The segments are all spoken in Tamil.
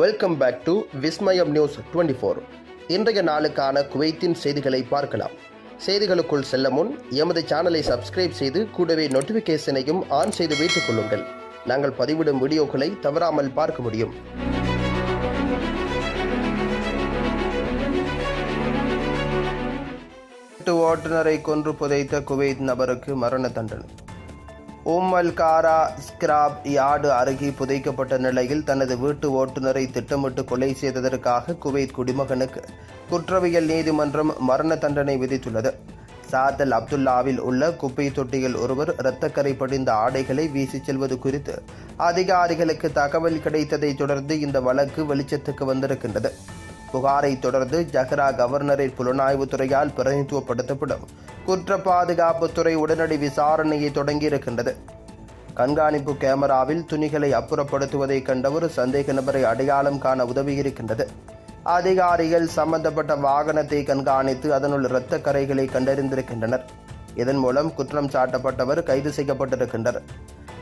Welcome back to Vismayam news 24. இன்றைய நாளுக்கான குவைத்தின் செய்திகளை பார்க்கலாம். செய்திகளுக்குள் செல்ல முன் எமது சேனலை சப்ஸ்கிரைப் செய்து கூடவே நோட்டிஃபிகேஷனையும் ஆன் செய்து வைத்துக் கொள்ளுங்கள். நாங்கள் பதிவிடும் வீடியோக்களை தவறாமல் பார்க்க முடியும். ஓட்டுநரை கொன்று புதைத்த குவைத் நபருக்கு மரண தண்டனை. அல் காரா ஸ்கிராப் யார்டு அருகே புதைக்கப்பட்ட நிலையில் தனது வீட்டு ஓட்டுநரை திட்டமிட்டு கொலை செய்ததற்காக குவைத் குடிமகனுக்கு குற்றவியல் நீதிமன்றம் மரண தண்டனை விதித்துள்ளது. சாதல் அப்துல்லாவில் உள்ள குப்பை தொட்டியில் ஒருவர் இரத்தக்கரை படிந்த ஆடைகளை வீசிச் செல்வது குறித்து அதிகாரிகளுக்கு தகவல் கிடைத்ததை தொடர்ந்து இந்த வழக்கு வெளிச்சத்துக்கு வந்திருக்கின்றது. புகாரை தொடர்ந்து ஜஹ்ரா கவர்னரின் புலனாய்வுத்துறையால் பிரதிநிதித்துவப்படுத்தப்படும் குற்ற பாதுகாப்புத்துறை உடனடி விசாரணையை தொடங்கியிருக்கின்றது. கண்காணிப்பு கேமராவில் துணிகளை அப்புறப்படுத்துவதை கண்ட ஒரு சந்தேக நபரை அடையாளம் காண உதவியிருக்கின்றது. அதிகாரிகள் சம்பந்தப்பட்ட வாகனத்தை கண்காணித்து அதனுள் இரத்த கரைகளை கண்டறிந்திருக்கின்றனர். இதன் மூலம் குற்றம் சாட்டப்பட்டவர் கைது செய்யப்பட்டிருக்கின்றனர்.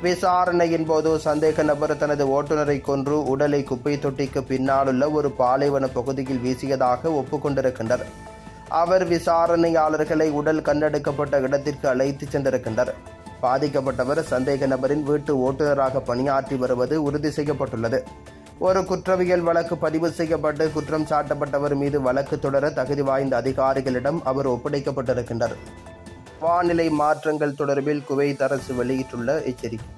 விசாரணையின் போது சந்தேக நபர் தனது ஓட்டுநரை கொன்று உடலை குப்பை தொட்டிக்கு பின்னாலுள்ள ஒரு பாலைவன பகுதியில் வீசியதாக ஒப்புக்கொண்டிருக்கின்றனர். அவர் விசாரணையாளர்களை உடல் கண்டெடுக்கப்பட்ட இடத்திற்கு அழைத்துச் சென்றிருக்கின்றனர். பாதிக்கப்பட்டவர் சந்தேக நபரின் வீட்டு ஓட்டுநராக பணியாற்றி வருவது உறுதி செய்யப்பட்டுள்ளது. ஒரு குற்றவியல் வழக்கு பதிவு செய்யப்பட்டு குற்றம் சாட்டப்பட்டவர் மீது வழக்கு தொடர தகுதி வாய்ந்த அதிகாரிகளிடம் அவர் ஒப்படைக்கப்பட்டிருக்கின்றனர். வானிலை மாற்றங்கள் தொடர்பில் குவைத் அரசு வெளியிட்டுள்ள எச்சரிக்கை.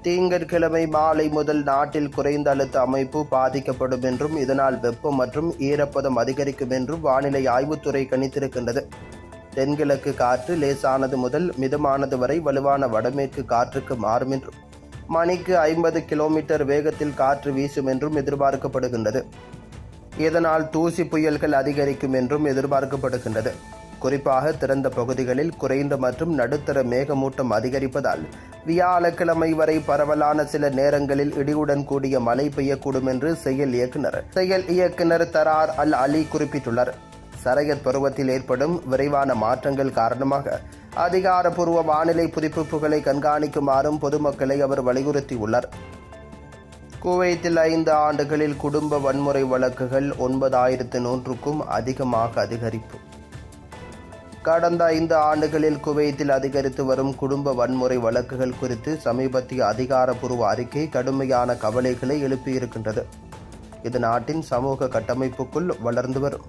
திங்கட்கிழமை மாலை முதல் நாட்டில் குறைந்த அழுத்த அமைப்பு பாதிக்கப்படும் என்றும் இதனால் வெப்பம் மற்றும் ஈரப்பதம் அதிகரிக்கும் என்றும் வானிலை ஆய்வுத்துறை கணித்திருக்கின்றது. தென்கிழக்கு காற்று லேசானது முதல் மிதமானது வரை வலுவான வடமேற்கு காற்றுக்கு மாறும் என்றும் மணிக்கு 50 கிலோமீட்டர் வேகத்தில் காற்று வீசும் என்றும் எதிர்பார்க்கப்படுகின்றது. இதனால் தூசி புயல்கள் அதிகரிக்கும் என்றும் எதிர்பார்க்கப்படுகின்றது. குறிப்பாக திறந்த பகுதிகளில் குறைந்த மற்றும் நடுத்தர மேகமூட்டம் அதிகரிப்பதால் வியாழக்கிழமை வரை பரவலான சில நேரங்களில் இடியுடன் கூடிய மழை பெய்யக்கூடும் என்று செயல் இயக்குனர் தரார் அல் அலி குறிப்பிட்டுள்ளார். சரையத் பருவத்தில் ஏற்படும் விரைவான மாற்றங்கள் காரணமாக அதிகாரப்பூர்வ வானிலை புதுப்பிப்புகளை கண்காணிக்குமாறும் பொதுமக்களை அவர் வலியுறுத்தியுள்ளார். குவைத்தில் 5 ஆண்டுகளில் குடும்ப வன்முறை வழக்குகள் 9100க்கும் அதிகமாக அதிகரிப்பு. கடந்த 5 ஆண்டுகளில் குவைத்தில் அதிகரித்து வரும் குடும்ப வன்முறை வழக்குகள் குறித்து சமீபத்திய அதிகாரப்பூர்வ அறிக்கை கடுமையான கவலைகளை எழுப்பியிருக்கின்றது. இது நாட்டின் சமூக கட்டமைப்புக்குள் வளர்ந்து வரும்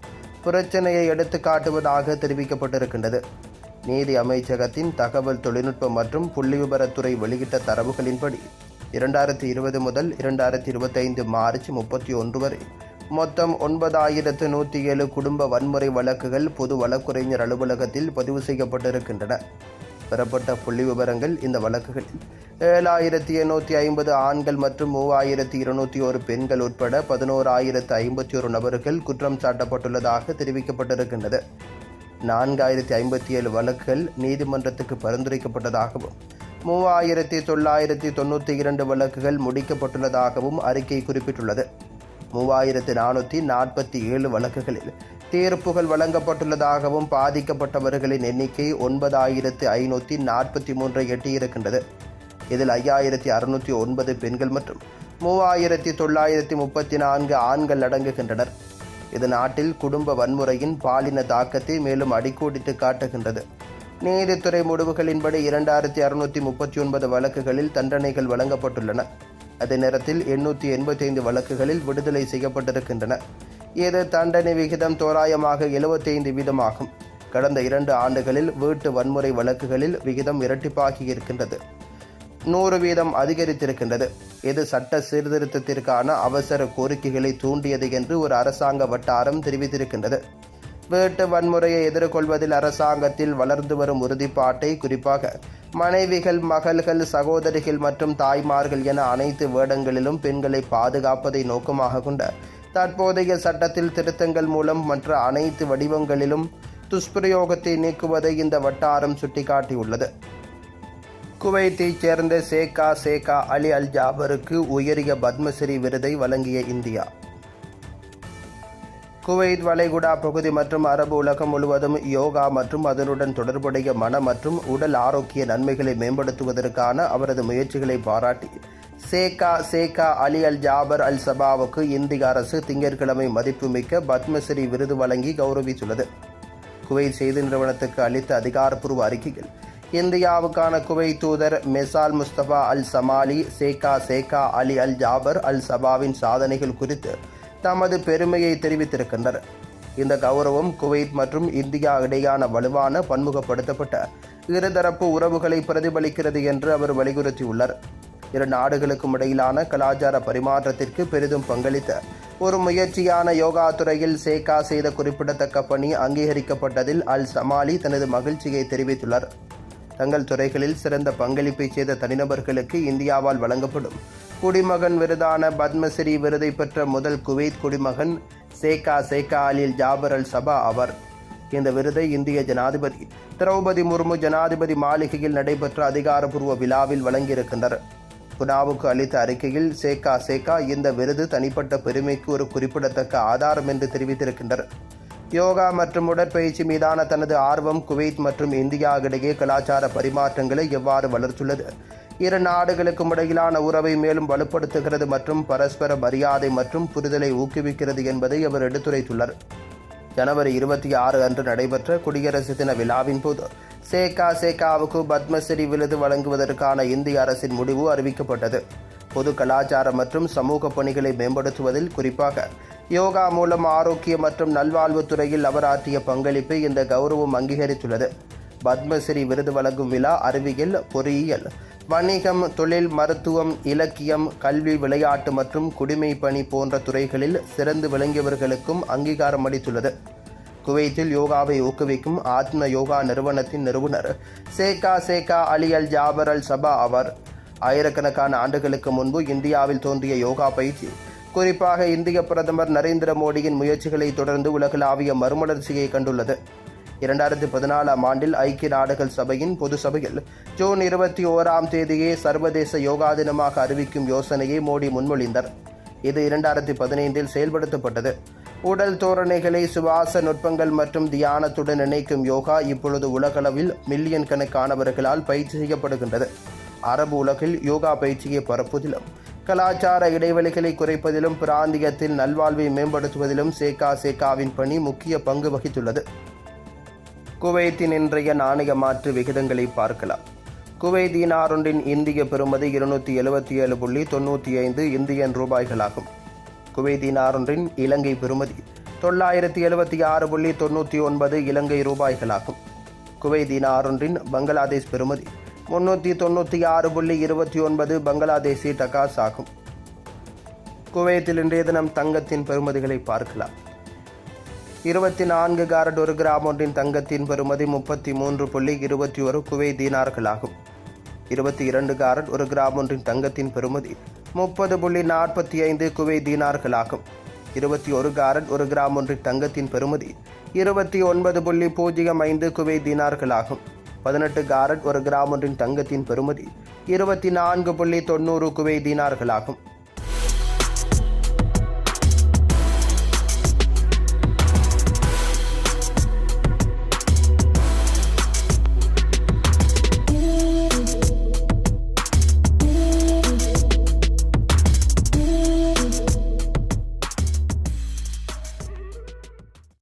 பிரச்சனையை எடுத்து காட்டுவதாக தெரிவிக்கப்பட்டிருக்கின்றது. நீதி அமைச்சகத்தின் தகவல் தொழில்நுட்ப மற்றும் புள்ளிவிபரத்துறை வெளியிட்ட தரவுகளின்படி 2020 முதல் 2025 மார்ச் 31 வரை மொத்தம் 9107 குடும்ப வன்முறை வழக்குகள் பொது வழக்குரைஞர் அலுவலகத்தில் பதிவு செய்யப்பட்டிருக்கின்றன. பெறப்பட்ட புள்ளி விவரங்கள் இந்த வழக்குகளில் 7850 ஆண்கள் மற்றும் 3201 பெண்கள் உட்பட 11051 நபர்கள் குற்றம் சாட்டப்பட்டுள்ளதாக தெரிவிக்கப்பட்டிருக்கின்றது. 4057 வழக்குகள் நீதிமன்றத்துக்கு பரிந்துரைக்கப்பட்டதாகவும் 3992 வழக்குகள் முடிக்கப்பட்டுள்ளதாகவும் அறிக்கை குறிப்பிட்டுள்ளது. 3447 வழக்குகளில் தீர்ப்புகள் வழங்கப்பட்டுள்ளதாகவும் பாதிக்கப்பட்டவர்களின் எண்ணிக்கை 9543 எட்டியிருக்கின்றது. இதில் 5609 பெண்கள் மற்றும் 3934 ஆண்கள் அடங்குகின்றனர். இது நாட்டில் குடும்ப வன்முறையின் பாலின தாக்கத்தை மேலும் அடிக்கோடிட்டு காட்டுகின்றது. நீதித்துறை முடிவுகளின்படி 2639 வழக்குகளில் தண்டனைகள் வழங்கப்பட்டுள்ளன. அதே நேரத்தில் 885 வழக்குகளில் விடுதலை செய்யப்பட்டிருக்கின்றன. இது தண்டனை விகிதம் தோராயமாக 75% ஆகும். கடந்த 2 ஆண்டுகளில் வீட்டு வன்முறை வழக்குகளில் விகிதம் இரட்டிப்பாகி இருக்கின்றது. 100% அதிகரித்திருக்கின்றது. இது சட்ட சீர்திருத்தத்திற்கான அவசர கோரிக்கைகளை தூண்டியது என்று ஒரு அரசாங்க வட்டாரம் தெரிவித்திருக்கின்றது. வீட்டு வன்முறையை எதிர்கொள்வதில் அரசாங்கத்தில் வளர்ந்து வரும் உறுதிப்பாட்டை குறிப்பாக மனைவிகள், மகள்கள், சகோதரிகள் மற்றும் தாய்மார்கள் என அனைத்து வேடங்களிலும் பெண்களை பாதுகாப்பதை நோக்கமாக கொண்ட தற்போதைய சட்டத்தில் திருத்தங்கள் மூலம் மற்ற அனைத்து வடிவங்களிலும் துஷ்பிரயோகத்தை நீக்குவதை இந்த வட்டாரம் சுட்டிக்காட்டியுள்ளது. குவைத்தைச் சேர்ந்த ஷேகா அலி அல் ஜாபருக்கு உயரிய பத்மஸ்ரீ விருதை வழங்கிய இந்தியா. குவைத் வளைகுடா பகுதி மற்றும் அரபு உலகம் முழுவதும் யோகா மற்றும் அதனுடன் தொடர்புடைய மன மற்றும் உடல் ஆரோக்கிய நன்மைகளை மேம்படுத்துவதற்கான அவரது முயற்சிகளை பாராட்டி சேகா அலி அல் ஜாபர் அல் சபாவுக்கு இந்திய அரசு திங்கட்கிழமை மதிப்புமிக்க பத்மஸ்ரீ விருது வழங்கி கௌரவித்துள்ளது. குவைத் செய்தி நிறுவனத்துக்கு அளித்த அதிகாரப்பூர்வ அறிக்கையில் இந்தியாவுக்கான குவைத் தூதர் மெசால் முஸ்தபா அல் சமாலி சேகா அலி அல் ஜாபர் அல் சபாவின் சாதனைகள் குறித்து தமது பெருமையை தெரிவித்திருக்கின்றனர். இந்த கௌரவம் குவைத் மற்றும் இந்தியா இடையான வலுவான பன்முகப்படுத்தப்பட்ட இருதரப்பு உறவுகளை பிரதிபலிக்கிறது என்று அவர் வலியுறுத்தியுள்ளார். இரு நாடுகளுக்கும் இடையிலான கலாச்சார பரிமாற்றத்திற்கு பெரிதும் பங்களித்த ஒரு முயற்சியான யோகா துறையில் சேகா செய்த குறிப்பிடத்தக்க பணி அங்கீகரிக்கப்பட்டதில் அல் சமாலி தனது மகிழ்ச்சியை தெரிவித்துள்ளார். தங்கள் துறைகளில் சிறந்த பங்களிப்பை செய்த தனிநபர்களுக்கு இந்தியாவால் வழங்கப்படும் குடிமகன் விருதான பத்மஸ்ரீ விருதை பெற்ற முதல் குவைத் குடிமகன் சேகா அலி ஜாபர் அல் சபா ஆவார். இந்த விருதை இந்திய ஜனாதிபதி திரௌபதி முர்மு ஜனாதிபதி மாளிகையில் நடைபெற்ற அதிகாரப்பூர்வ விழாவில் வழங்கியிருக்கின்றனர். குனாவுக்கு அளித்த அறிக்கையில் சேகா இந்த விருது தனிப்பட்ட பெருமைக்கு ஒரு குறிப்பிடத்தக்க ஆதாரம் என்று தெரிவித்திருக்கின்றனர். யோகா மற்றும் உடற்பயிற்சி மீதான தனது ஆர்வம் குவைத் மற்றும் இந்தியா இடையே கலாச்சார பரிமாற்றங்களை எவ்வாறு வளர்த்துள்ளது, இரு நாடுகளுக்கும் இடையிலான உறவை மேலும் வலுப்படுத்துகிறது மற்றும் பரஸ்பர மரியாதை மற்றும் புரிதலை ஊக்குவிக்கிறது என்பதை அவர் எடுத்துரைத்துள்ளார். ஜனவரி 26 அன்று நடைபெற்ற குடியரசு தின விழாவின் போது சேகாவுக்கு பத்மஸ்ரீ விருது வழங்குவதற்கான இந்திய அரசின் முடிவு அறிவிக்கப்பட்டது. பொது கலாச்சார மற்றும் சமூக பணிகளை மேம்படுத்துவதில், குறிப்பாக யோகா மூலம் ஆரோக்கிய மற்றும் நல்வாழ்வு துறையில் அவர் ஆற்றிய பங்களிப்பை இந்த கௌரவம் அங்கீகரித்துள்ளது. பத்மஸ்ரீ விருது வழங்கும் விழா அறிவியல், பொறியியல், வணிகம், தொழில், மருத்துவம், இலக்கியம், கல்வி, விளையாட்டு மற்றும் குடிமை பணி போன்ற துறைகளில் சிறந்து விளங்கியவர்களுக்கும் அங்கீகாரம் அளித்துள்ளது. குவைத்தில் யோகாவை ஊக்குவிக்கும் ஆத்ம யோகா நிறுவனத்தின் நிறுவனர் சேகா அலி அல் ஜாபர் அல் சபா ஆவார். ஆயிரக்கணக்கான ஆண்டுகளுக்கு முன்பு இந்தியாவில் தோன்றிய யோகா பயிற்சி, குறிப்பாக இந்திய பிரதமர் நரேந்திர மோடியின் முயற்சிகளை தொடர்ந்து உலகளாவிய மறுமலர்ச்சியை கண்டுள்ளது. 2014 ஆண்டில் ஐக்கிய நாடுகள் சபையின் பொது சபையில் ஜூன் 21 தேதியே சர்வதேச யோகா தினமாக அறிவிக்கும் யோசனையை மோடி முன்மொழிந்தார். இது 2015 செயல்படுத்தப்பட்டது. உடல் தோரணைகளை சுவாச நுட்பங்கள் மற்றும் தியானத்துடன் இணைக்கும் யோகா இப்பொழுது உலகளவில் மில்லியன் கணக்கானவர்களால் பயிற்சி செய்யப்படுகின்றது. அரபு உலகில் யோகா பயிற்சியை பரப்புவதிலும், கலாச்சார இடைவெளிகளை குறைப்பதிலும், பிராந்தியத்தில் நல்வாழ்வை மேம்படுத்துவதிலும் சேகாவின் பணி முக்கிய பங்கு வகித்துள்ளது. குவைத்தின் இன்றைய நாணய மாற்று விகிதங்களை பார்க்கலாம். குவைத் தீனார் ஒன்றின் இந்திய பெறுமதி 277.95 இந்தியன் ரூபாய்களாகும். குவைத் தீனார் ஒன்றின் இலங்கை பெறுமதி 976.99 இலங்கை ரூபாய்களாகும். குவைத் தீனார் ஒன்றின் பங்களாதேஷ் பெறுமதி 396.29 பங்களாதேசி டகாஸ் ஆகும். குவைத்தில் இன்றைய தினம் தங்கத்தின் பெறுமதிகளை பார்க்கலாம். 24 கேரட் 1 கிராம் ஒன்றின் தங்கத்தின் பெறுமதி 33.21 குவைத் தீனார்களாகும். 22 கேரட் 1 கிராம் ஒன்றின் தங்கத்தின் பெறுமதி 30.45 குவைத் தீனார்களாகும். 21 கேரட் 1 கிராம் ஒன்றின் தங்கத்தின் பெறுமதி 29.05 குவைத் தீனார்களாகும். 18 கேரட் 1 கிராம் ஒன்றின் தங்கத்தின் பெறுமதி 24.90 குவைத் தீனார்களாகும்.